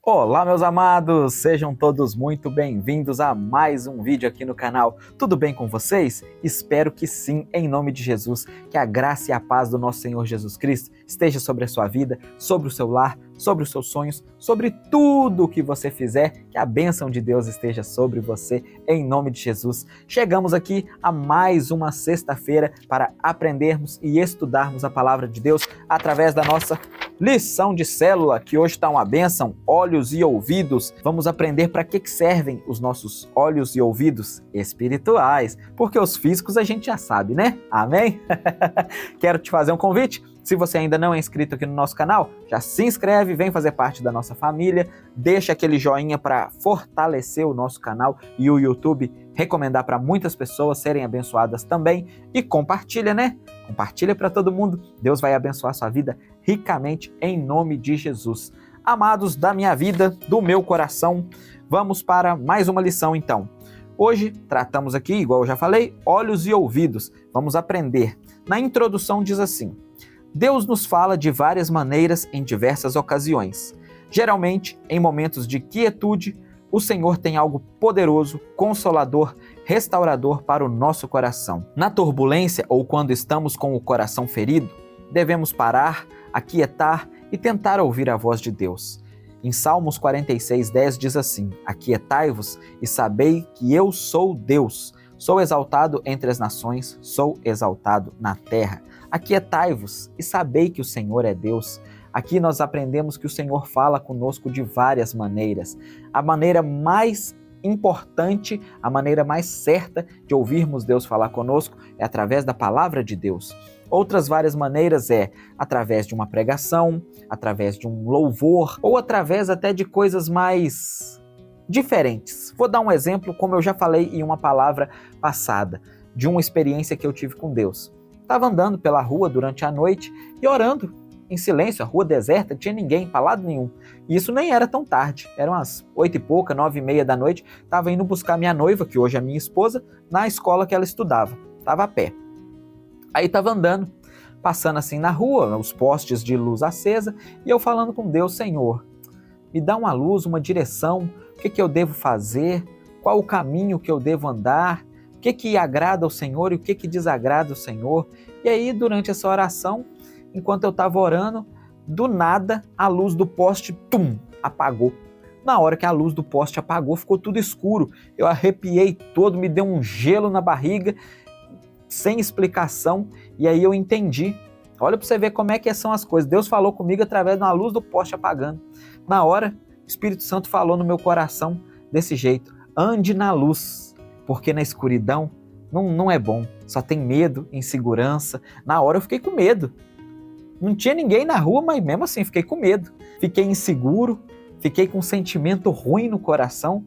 Olá, meus amados! Sejam todos muito bem-vindos a mais um vídeo aqui no canal. Tudo bem com vocês? Espero que sim, em nome de Jesus. Que a graça e a paz do nosso Senhor Jesus Cristo esteja sobre a sua vida, sobre o seu lar, sobre os seus sonhos, sobre tudo o que você fizer. Que a bênção de Deus esteja sobre você, em nome de Jesus. Chegamos aqui a mais uma sexta-feira para aprendermos e estudarmos a palavra de Deus através da nossa lição de célula, que hoje está uma bênção, olhos e ouvidos. Vamos aprender para que servem os nossos olhos e ouvidos espirituais, porque os físicos a gente já sabe, né? Amém? Quero te fazer um convite. Se você ainda não é inscrito aqui no nosso canal, já se inscreve, vem fazer parte da nossa família, deixa aquele joinha para fortalecer o nosso canal e o YouTube recomendar para muitas pessoas serem abençoadas também e compartilha, né? Compartilha para todo mundo. Deus vai abençoar sua vida ricamente em nome de Jesus. Amados da minha vida, do meu coração, vamos para mais uma lição então. Hoje tratamos aqui, igual eu já falei, olhos e ouvidos. Vamos aprender. Na introdução diz assim: Deus nos fala de várias maneiras em diversas ocasiões. Geralmente, em momentos de quietude, o Senhor tem algo poderoso, consolador, restaurador para o nosso coração. Na turbulência ou quando estamos com o coração ferido, devemos parar, aquietar e tentar ouvir a voz de Deus. Em Salmos 46:10 diz assim: Aquietai-vos e sabei que eu sou Deus. Sou exaltado entre as nações, sou exaltado na terra. Aquietai-vos e sabei que o Senhor é Deus. Aqui nós aprendemos que o Senhor fala conosco de várias maneiras. A maneira mais importante, a maneira mais certa de ouvirmos Deus falar conosco é através da palavra de Deus. Outras várias maneiras é através de uma pregação, através de um louvor ou através até de coisas mais diferentes. Vou dar um exemplo, como eu já falei em uma palavra passada, de uma experiência que eu tive com Deus. Estava andando pela rua durante a noite e orando em silêncio, a rua deserta, não tinha ninguém, para lado nenhum. E isso nem era tão tarde, eram umas 8 e pouca, 9:30 da noite, estava indo buscar minha noiva, que hoje é minha esposa, na escola que ela estudava, estava a pé. Aí estava andando, passando assim na rua, os postes de luz acesa, e eu falando com Deus: Senhor, me dá uma luz, uma direção, o que eu devo fazer, qual o caminho que eu devo andar, o que agrada ao Senhor e o que desagrada ao Senhor. E aí, durante essa oração, enquanto eu estava orando, do nada, a luz do poste, apagou. Na hora que a luz do poste apagou, ficou tudo escuro. Eu arrepiei todo, me deu um gelo na barriga, sem explicação, e aí eu entendi. Olha para você ver como é que são as coisas. Deus falou comigo através de uma luz do poste apagando. Na hora, o Espírito Santo falou no meu coração desse jeito: ande na luz, porque na escuridão não é bom. Só tem medo, insegurança. Na hora eu fiquei com medo. Não tinha ninguém na rua, mas mesmo assim fiquei com medo. Fiquei inseguro, fiquei com um sentimento ruim no coração.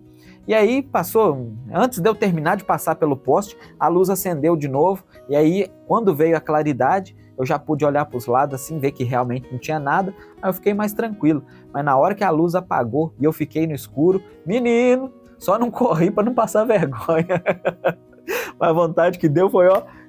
E aí passou, antes de eu terminar de passar pelo poste, a luz acendeu de novo. E aí, quando veio a claridade, eu já pude olhar para os lados assim, ver que realmente não tinha nada. Aí eu fiquei mais tranquilo. Mas na hora que a luz apagou e eu fiquei no escuro, menino, só não corri para não passar vergonha. Mas a vontade que deu foi,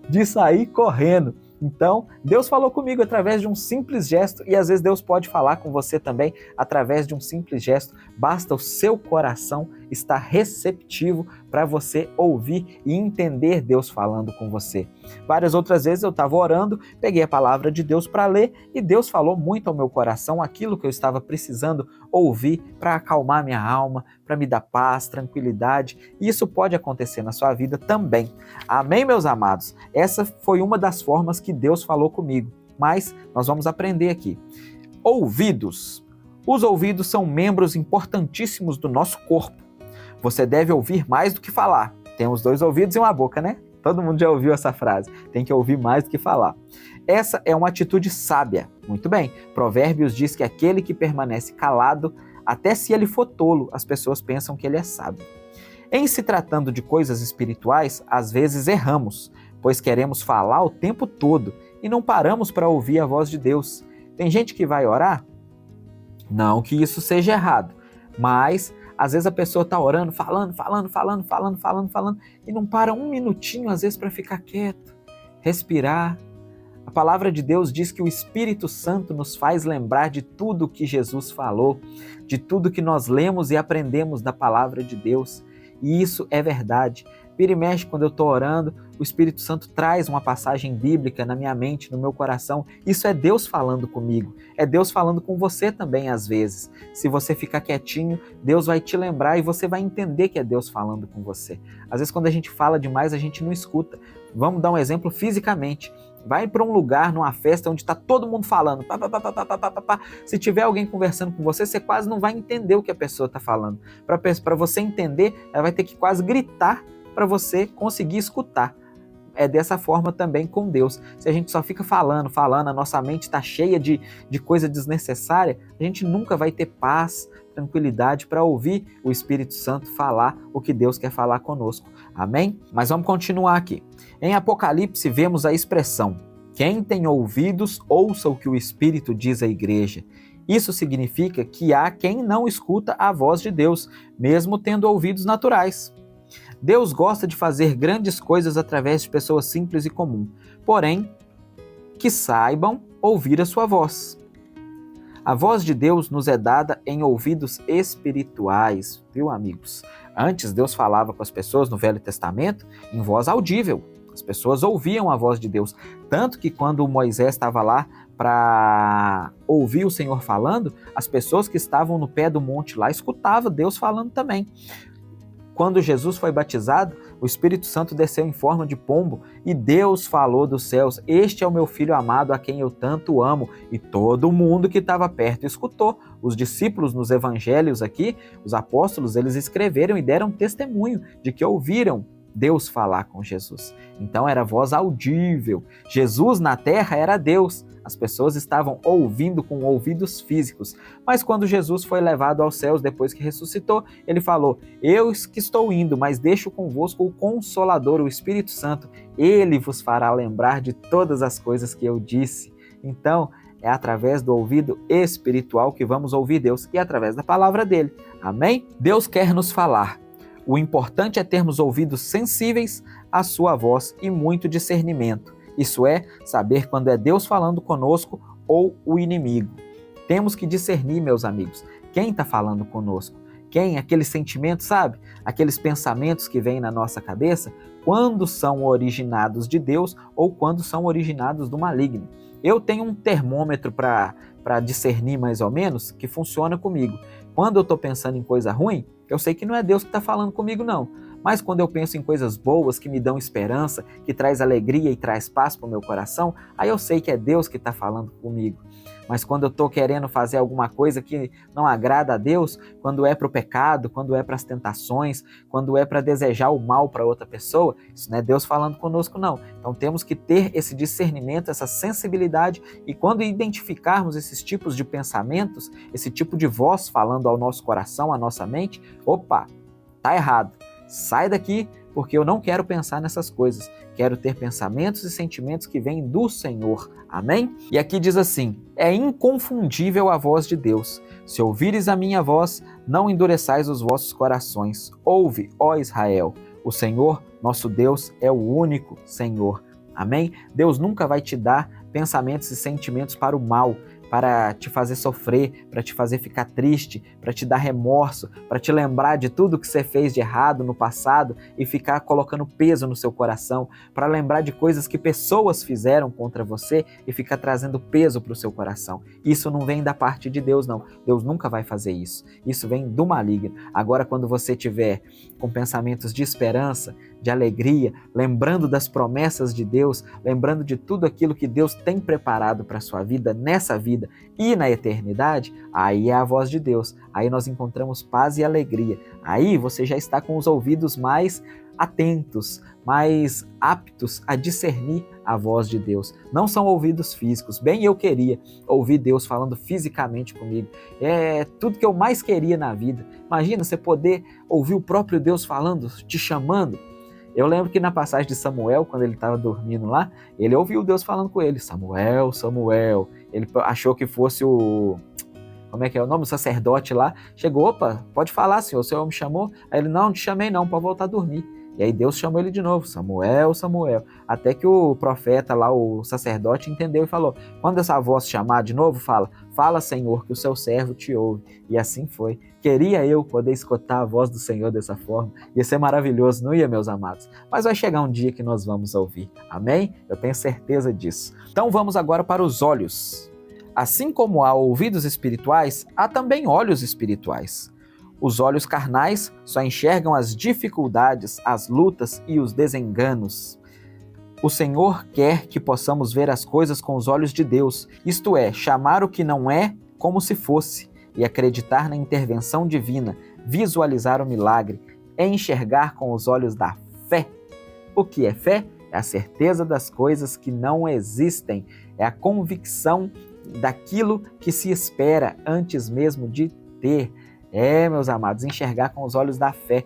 de sair correndo. Então, Deus falou comigo através de um simples gesto, e às vezes Deus pode falar com você também através de um simples gesto. Basta o seu coração estar receptivo para você ouvir e entender Deus falando com você. Várias outras vezes eu estava orando, peguei a palavra de Deus para ler e Deus falou muito ao meu coração aquilo que eu estava precisando ouvir para acalmar minha alma, para me dar paz, tranquilidade. E isso pode acontecer na sua vida também. Amém, meus amados? Essa foi uma das formas que Deus falou comigo, mas nós vamos aprender aqui. Ouvidos. Os ouvidos são membros importantíssimos do nosso corpo. Você deve ouvir mais do que falar. Temos 2 ouvidos e uma boca, né? Todo mundo já ouviu essa frase. Tem que ouvir mais do que falar. Essa é uma atitude sábia. Muito bem. Provérbios diz que aquele que permanece calado, até se ele for tolo, as pessoas pensam que ele é sábio. Em se tratando de coisas espirituais, às vezes erramos, pois queremos falar o tempo todo e não paramos para ouvir a voz de Deus. Tem gente que vai orar? Não que isso seja errado, mas às vezes a pessoa está orando, falando, e não para um minutinho às vezes para ficar quieto, respirar. A palavra de Deus diz que o Espírito Santo nos faz lembrar de tudo que Jesus falou, de tudo que nós lemos e aprendemos da palavra de Deus. E isso é verdade. Vira e mexe, quando eu estou orando, o Espírito Santo traz uma passagem bíblica na minha mente, no meu coração. Isso é Deus falando comigo. É Deus falando com você também, às vezes. Se você ficar quietinho, Deus vai te lembrar e você vai entender que é Deus falando com você. Às vezes, quando a gente fala demais, a gente não escuta. Vamos dar um exemplo fisicamente. Vai para um lugar, numa festa, onde está todo mundo falando. Pá, pá, pá, pá, pá, pá, pá, pá. Se tiver alguém conversando com você, você quase não vai entender o que a pessoa está falando. Para você entender, ela vai ter que quase gritar para você conseguir escutar. É dessa forma também com Deus. Se a gente só fica falando, a nossa mente está cheia de coisa desnecessária, a gente nunca vai ter paz, tranquilidade para ouvir o Espírito Santo falar o que Deus quer falar conosco. Amém? Mas vamos continuar aqui. Em Apocalipse vemos a expressão: quem tem ouvidos, ouça o que o Espírito diz à igreja. Isso significa que há quem não escuta a voz de Deus, mesmo tendo ouvidos naturais. Deus gosta de fazer grandes coisas através de pessoas simples e comuns, porém, que saibam ouvir a sua voz. A voz de Deus nos é dada em ouvidos espirituais, viu, amigos? Antes, Deus falava com as pessoas no Velho Testamento em voz audível. As pessoas ouviam a voz de Deus. Tanto que quando Moisés estava lá para ouvir o Senhor falando, as pessoas que estavam no pé do monte lá escutavam Deus falando também. Quando Jesus foi batizado, o Espírito Santo desceu em forma de pombo e Deus falou dos céus: este é o meu filho amado a quem eu tanto amo. E todo mundo que estava perto escutou. Os discípulos nos evangelhos aqui, os apóstolos, eles escreveram e deram testemunho de que ouviram Deus falar com Jesus. Então era voz audível. Jesus na terra era Deus. As pessoas estavam ouvindo com ouvidos físicos. Mas quando Jesus foi levado aos céus depois que ressuscitou, ele falou: eu que estou indo, mas deixo convosco o Consolador, o Espírito Santo. Ele vos fará lembrar de todas as coisas que eu disse. Então, é através do ouvido espiritual que vamos ouvir Deus e através da palavra dele. Amém? Deus quer nos falar. O importante é termos ouvidos sensíveis à sua voz e muito discernimento. Isso é, saber quando é Deus falando conosco ou o inimigo. Temos que discernir, meus amigos, quem está falando conosco. Quem, aqueles sentimentos, sabe? Aqueles pensamentos que vêm na nossa cabeça, quando são originados de Deus ou quando são originados do maligno. Eu tenho um termômetro para discernir mais ou menos que funciona comigo. Quando eu estou pensando em coisa ruim, eu sei que não é Deus que está falando comigo, não. Mas quando eu penso em coisas boas, que me dão esperança, que traz alegria e traz paz para o meu coração, aí eu sei que é Deus que está falando comigo. Mas quando eu estou querendo fazer alguma coisa que não agrada a Deus, quando é para o pecado, quando é para as tentações, quando é para desejar o mal para outra pessoa, isso não é Deus falando conosco, não. Então temos que ter esse discernimento, essa sensibilidade, e quando identificarmos esses tipos de pensamentos, esse tipo de voz falando ao nosso coração, à nossa mente, opa, tá errado. Sai daqui, porque eu não quero pensar nessas coisas. Quero ter pensamentos e sentimentos que vêm do Senhor. Amém? E aqui diz assim: é inconfundível a voz de Deus. Se ouvires a minha voz, não endureçais os vossos corações. Ouve, ó Israel, o Senhor, nosso Deus, é o único Senhor. Amém? Deus nunca vai te dar pensamentos e sentimentos para o mal, para te fazer sofrer, para te fazer ficar triste, para te dar remorso, para te lembrar de tudo que você fez de errado no passado e ficar colocando peso no seu coração, para lembrar de coisas que pessoas fizeram contra você e ficar trazendo peso para o seu coração. Isso não vem da parte de Deus, não. Deus nunca vai fazer isso. Isso vem do maligno. Agora, quando você tiver com pensamentos de esperança, de alegria, lembrando das promessas de Deus, lembrando de tudo aquilo que Deus tem preparado para a sua vida, nessa vida e na eternidade, aí é a voz de Deus. Aí nós encontramos paz e alegria. Aí você já está com os ouvidos mais atentos, mais aptos a discernir a voz de Deus. Não são ouvidos físicos. Bem, eu queria ouvir Deus falando fisicamente comigo. É tudo que eu mais queria na vida. Imagina você poder ouvir o próprio Deus falando, te chamando. Eu lembro que na passagem de Samuel, quando ele estava dormindo lá, ele ouviu Deus falando com ele: Samuel, Samuel. Ele achou que fosse o... Como é que é o nome? O sacerdote lá. Chegou: opa, pode falar, senhor, o senhor me chamou? Aí ele: não te chamei não, pode voltar a dormir. E aí Deus chamou ele de novo, Samuel, Samuel, até que o profeta lá, o sacerdote, entendeu e falou, quando essa voz chamar de novo, fala Senhor, que o seu servo te ouve. E assim foi. Queria eu poder escutar a voz do Senhor dessa forma, ia ser maravilhoso, não ia, meus amados? Mas vai chegar um dia que nós vamos ouvir, amém? Eu tenho certeza disso. Então vamos agora para os olhos. Assim como há ouvidos espirituais, há também olhos espirituais. Os olhos carnais só enxergam as dificuldades, as lutas e os desenganos. O Senhor quer que possamos ver as coisas com os olhos de Deus, isto é, chamar o que não é como se fosse, e acreditar na intervenção divina, visualizar o milagre, é enxergar com os olhos da fé. O que é fé? É a certeza das coisas que não existem, é a convicção daquilo que se espera antes mesmo de ter. Meus amados, enxergar com os olhos da fé.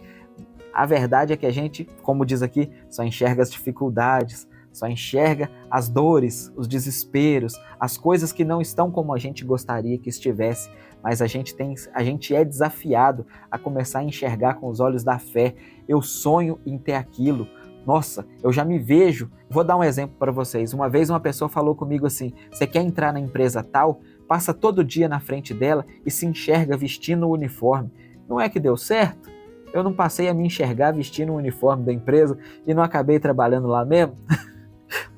A verdade é que a gente, como diz aqui, só enxerga as dificuldades, só enxerga as dores, os desesperos, as coisas que não estão como a gente gostaria que estivesse, mas a gente é desafiado a começar a enxergar com os olhos da fé. Eu sonho em ter aquilo. Nossa, eu já me vejo. Vou dar um exemplo para vocês. Uma vez uma pessoa falou comigo assim, você quer entrar na empresa tal? Passa todo dia na frente dela e se enxerga vestindo o uniforme. Não é que deu certo? Eu não passei a me enxergar vestindo o uniforme da empresa e não acabei trabalhando lá mesmo?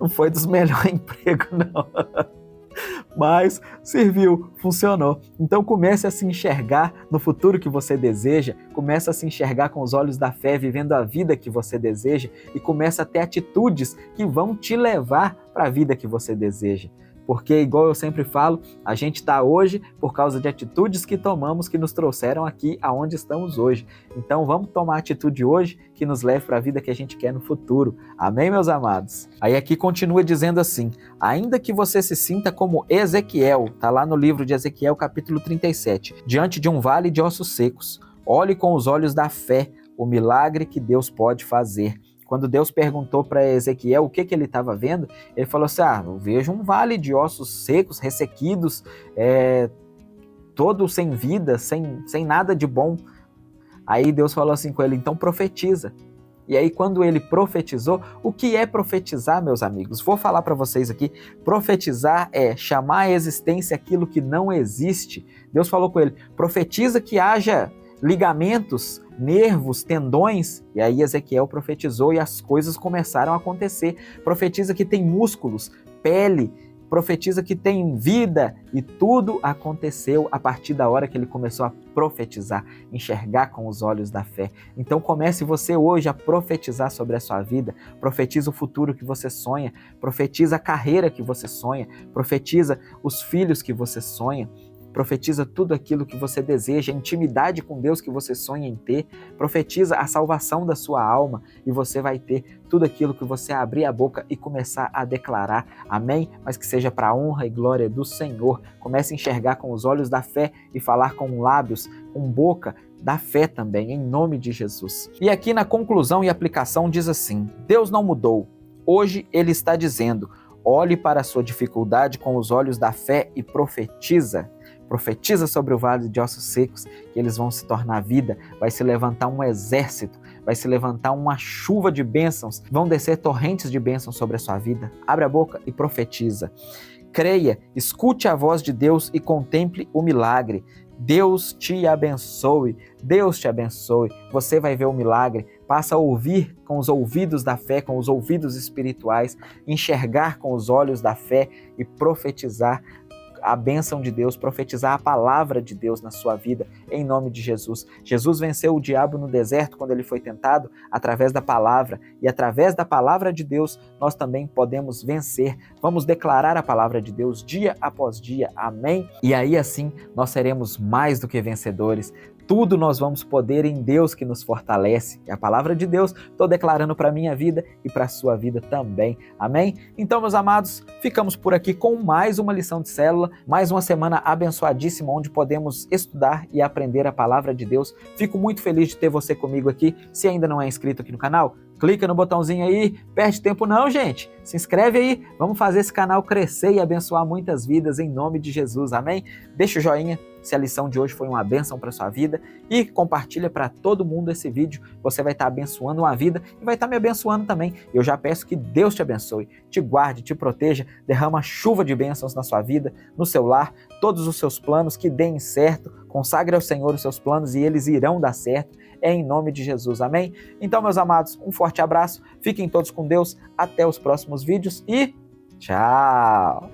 Não foi dos melhores empregos, não. Mas serviu, funcionou. Então comece a se enxergar no futuro que você deseja, comece a se enxergar com os olhos da fé, vivendo a vida que você deseja e comece a ter atitudes que vão te levar para a vida que você deseja. Porque, igual eu sempre falo, a gente está hoje por causa de atitudes que tomamos que nos trouxeram aqui aonde estamos hoje. Então vamos tomar atitude hoje que nos leve para a vida que a gente quer no futuro. Amém, meus amados? Aí aqui continua dizendo assim, ainda que você se sinta como Ezequiel, está lá no livro de Ezequiel, capítulo 37, diante de um vale de ossos secos, olhe com os olhos da fé o milagre que Deus pode fazer. Quando Deus perguntou para Ezequiel o que ele estava vendo, ele falou assim, eu vejo um vale de ossos secos, ressequidos, todo sem vida, sem nada de bom. Aí Deus falou assim com ele, então profetiza. E aí quando ele profetizou, o que é profetizar, meus amigos? Vou falar para vocês aqui, profetizar é chamar à existência aquilo que não existe. Deus falou com ele, profetiza que haja ligamentos, nervos, tendões, e aí Ezequiel profetizou e as coisas começaram a acontecer. Profetiza que tem músculos, pele, profetiza que tem vida, e tudo aconteceu a partir da hora que ele começou a profetizar, enxergar com os olhos da fé. Então comece você hoje a profetizar sobre a sua vida, profetiza o futuro que você sonha, profetiza a carreira que você sonha, profetiza os filhos que você sonha, profetiza tudo aquilo que você deseja, a intimidade com Deus que você sonha em ter, profetiza a salvação da sua alma e você vai ter tudo aquilo que você abrir a boca e começar a declarar, amém? Mas que seja para a honra e glória do Senhor. Comece a enxergar com os olhos da fé e falar com lábios, com boca da fé também, em nome de Jesus. E aqui na conclusão e aplicação diz assim, Deus não mudou, hoje Ele está dizendo, olhe para a sua dificuldade com os olhos da fé e profetiza. Profetiza sobre o vale de ossos secos, que eles vão se tornar vida, vai se levantar um exército, vai se levantar uma chuva de bênçãos, vão descer torrentes de bênçãos sobre a sua vida. Abre a boca e profetiza. Creia, escute a voz de Deus e contemple o milagre. Deus te abençoe, Deus te abençoe. Você vai ver o milagre, passa a ouvir com os ouvidos da fé, com os ouvidos espirituais, enxergar com os olhos da fé e profetizar a bênção de Deus, profetizar a palavra de Deus na sua vida, em nome de Jesus. Jesus venceu o diabo no deserto quando ele foi tentado através da palavra, e através da palavra de Deus nós também podemos vencer. Vamos declarar a palavra de Deus dia após dia, amém? E aí assim nós seremos mais do que vencedores. Tudo nós vamos poder em Deus que nos fortalece. É a palavra de Deus, estou declarando para a minha vida e para a sua vida também. Amém? Então, meus amados, ficamos por aqui com mais uma lição de célula, mais uma semana abençoadíssima onde podemos estudar e aprender a palavra de Deus. Fico muito feliz de ter você comigo aqui. Se ainda não é inscrito aqui no canal, clica no botãozinho aí, perde tempo não, gente. Se inscreve aí, vamos fazer esse canal crescer e abençoar muitas vidas em nome de Jesus, amém? Deixa o joinha se a lição de hoje foi uma bênção para sua vida e compartilha para todo mundo esse vídeo. Você vai estar abençoando uma vida e vai estar me abençoando também. Eu já peço que Deus te abençoe, te guarde, te proteja, derrama chuva de bênçãos na sua vida, no seu lar, todos os seus planos que deem certo, consagre ao Senhor os seus planos e eles irão dar certo. É em nome de Jesus, amém? Então, meus amados, um forte abraço, fiquem todos com Deus, até os próximos vídeos e tchau!